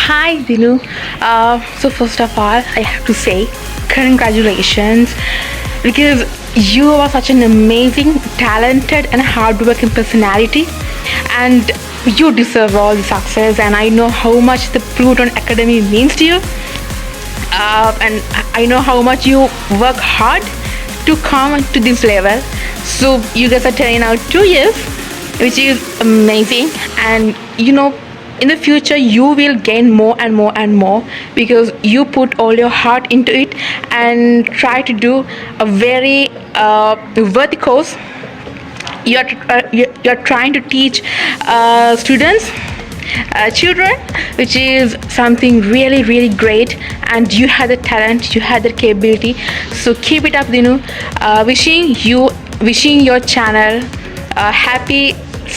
Hi, Dinu. So first of all, I have to say congratulations because you are such an amazing, talented, and hardworking personality, and you deserve all the success. And I know how much the Pluton Academy means to you, and I know how much you work hard to come to this level. So you guys are turning out 2 years, which is amazing, and in the future you will gain more and more and more because you put all your heart into it and try to do a very worthy course. You're trying to teach students, children, which is something really really great, and you have the talent, you have the capability, so keep it up, Dinu. Wishing your channel a happy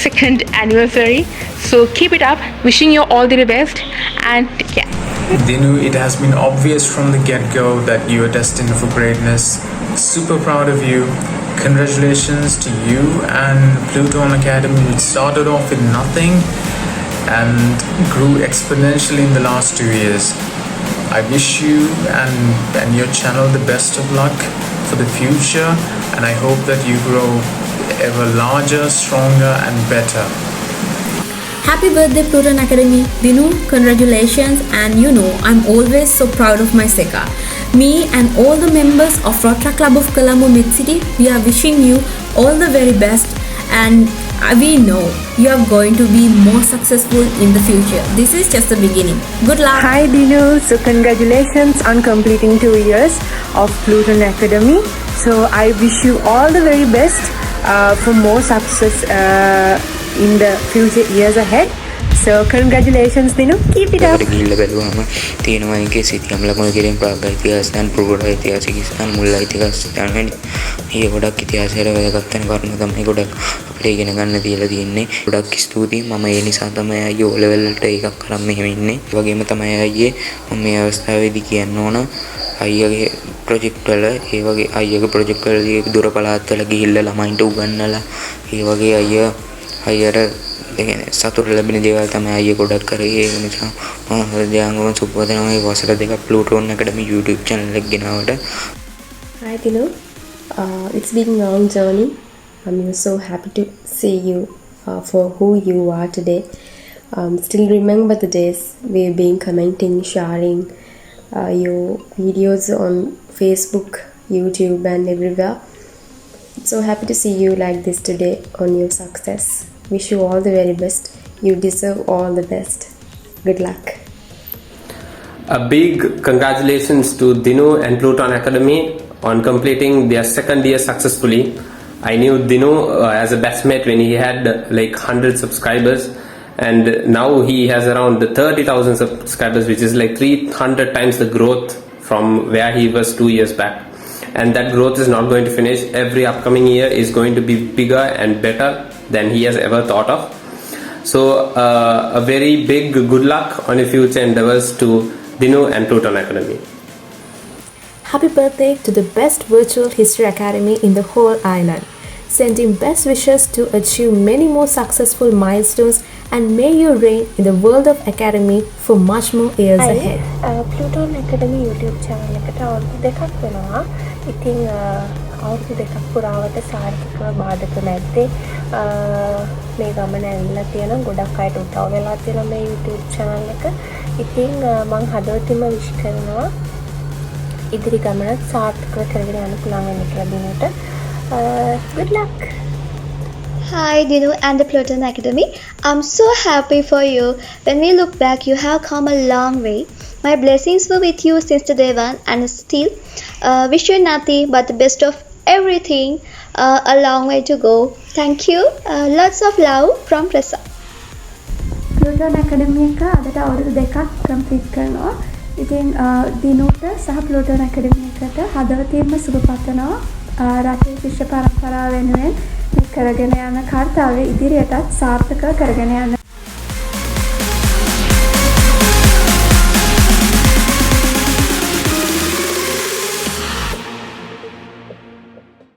second anniversary, so keep it up. Wishing you all the best, and yeah. Dinu, it has been obvious from the get-go that you are destined for greatness. Super proud of you. Congratulations to you and Pluton Academy, which started off with nothing and grew exponentially in the last 2 years. I wish you and your channel the best of luck for the future, and I hope that you grow ever larger, stronger and better. Happy birthday Pluton Academy. Dinu, congratulations, and I'm always so proud of my Seka. Me and all the members of Rotary Club of Colombo Mid-City, we are wishing you all the very best, and we know you are going to be more successful in the future. This is just the beginning. Good luck. Hi Dinu, so congratulations on completing 2 years of Pluton Academy. So I wish you all the very best for more success in the future years ahead. So congratulations Dinu, keep it up. ගිහිල්ලා බැලුවාම තියෙනවා එකේ සිතියම් ලකුණු කිරීම ප්‍රාග්යිතිහාසයන් ප්‍රගුණ ඓතිහාසිකස්ථාන මුල් ඓතිහාසිකස්ථාන වැනි මේ ගොඩක් ඉතිහාසයට වැදගත් වෙන කරුණු තමයි ගොඩක් අපිට ඉගෙන ගන්න තියලා තියෙන්නේ. ගොඩක් ස්තුතියි. මම ඒ නිසා තමයි අයියේ O level වලට එකක් අරන් මෙහෙම ඉන්නේ. ඒ වගේම තමයි අයියේ මම මේ අවස්ථාවේදී කියන්න ඕන අයියාගේ ප්‍රොජෙක්ට් වල ඒ වගේ අයියාගේ ප්‍රොජෙක්ට් වලදී දුර පළාත් වල ගිහිල්ලා ළමයින්ට උගන්වලා ඒ වගේ අයියාට සතුට ලැබෙන දේවල් තමයි අයියා ගොඩක් කරේ. ඒ නිසා මම හෘදයාංගම සුබවදනවා මේ වසර දෙක Pluton Academy YouTube channel එක ගෙනාවට. Hi Dinu, it's been a long journey. I'm so happy to see you for who you are today. Still remember the days we've been commenting, sharing your videos on Facebook, YouTube and everywhere. So happy to see you like this today on your success. Wish you all the very best. You deserve all the best. Good luck. A big congratulations to Dinu and Pluton Academy on completing their second year successfully. I knew Dinu as a batchmate when he had like 100 subscribers, and now he has around 30,000 subscribers, which is like 300 times the growth from where he was 2 years back. And that growth is not going to finish. Every upcoming year is going to be bigger and better than he has ever thought of. So a very big good luck on your future endeavors to Dinu and Pluton Academy. Happy birthday to the best virtual history academy in the whole island. Sending best wishes to achieve many more successful milestones, and may you reign in the world of academy for much more years ahead. Pluton Academy YouTube channel එකට අවුරුදු දෙකක් වෙනවා. ඉතින් අවුරුදු දෙකක් පුරාවට සාර්ථකව බාධක නැද්දේ මේ ගමන ඇවිල්ලා තියෙන ගොඩක් අයට උදව් වෙලා තියෙනවා මේ YouTube channel එක. ඉතින් මම හදවතින්ම විශ් කරනවා ඉදිරි ගමනත් සාර්ථකව කරගෙන යන්න පුළුවන් වෙන්න කියලා දිනට. Good luck. Hi Dinu and the Pluton Academy. I'm so happy for you. When we look back, you have come a long way. My blessings were with you since the day one, and still wish you nothing but the best of everything. A long way to go. Thank you. Lots of love from Prasa. Pluton Academy එක අදට අවුරුදු දෙකක් complete කරනවා. ඉතින් දිනුට සහ Pluton Academy එකට හදවතින්ම සුබ පතනවා. රටේ ශිෂ්‍ය පරම්පරාව වෙනුවෙන් මේ කරගෙන යන කාර්යය ඉදිරියටත් සාර්ථකව කරගෙන යන්න